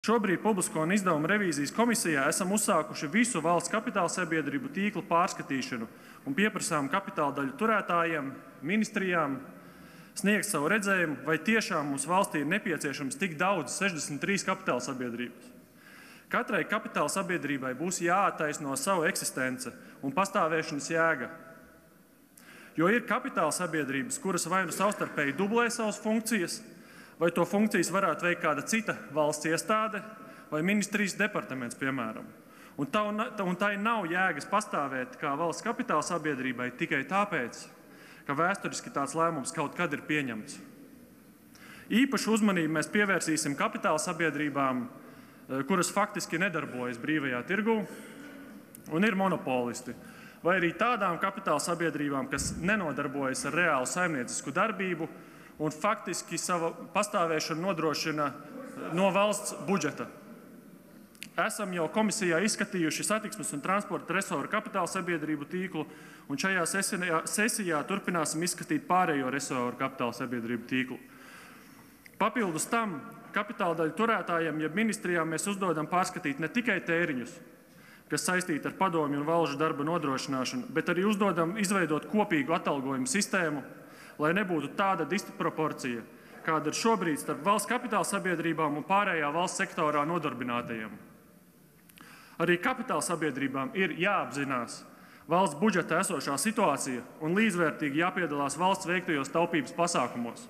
Šobrīd Publisko un izdevumu revīzijas komisijā esam uzsākuši visu valsts kapitāla sabiedrību tīklu pārskatīšanu un pieprasām kapitāla daļu turētājiem, ministrijām sniegt savu redzējumu, vai tiešām mums valstī ir nepieciešams tik daudz 63 kapitāla sabiedrības. Katrai kapitāla sabiedrībai būs jāattaisno savu eksistence un pastāvēšanas jēga. Jo ir kapitāla sabiedrības, kuras vai nu savstarpēji dublē savas funkcijas, vai to funkcijas varētu veikt kāda cita valsts iestāde vai ministrijas departaments, piemēram. Un tai nav jēgas pastāvēt kā valsts kapitāla sabiedrībai tikai tāpēc, ka vēsturiski tāds lēmums kaut kad ir pieņemts. Īpašu uzmanību mēs pievērsīsim kapitāla sabiedrībām, kuras faktiski nedarbojas brīvajā tirgū un ir monopolisti, vai arī tādām kapitāla sabiedrībām, kas nenodarbojas ar reālu saimniecisku darbību un faktiski savu pastāvēšanu nodrošina no valsts budžeta. Esam jau komisijā izskatījuši satiksmes un transporta resoru kapitāla sabiedrību tīklu, un šajā sesijā turpināsim izskatīt pārējo resoru kapitāla sabiedrību tīklu. Papildus tam kapitāla daļu turētājiem, jeb ministrijām mēs uzdodam pārskatīt ne tikai tēriņus, kas saistīti ar padomju un valžu darba nodrošināšanu, bet arī uzdodam izveidot kopīgu atalgojumu sistēmu, lai nebūtu tāda disproporcija, kāda ir šobrīd starp valsts kapitāla sabiedrībām un pārējā valsts sektorā nodarbinātajiem. Arī kapitāla sabiedrībām ir jāapzinās valsts budžeta esošā situācija un līdzvērtīgi jāpiedalās valsts veiktajos taupības pasākumos.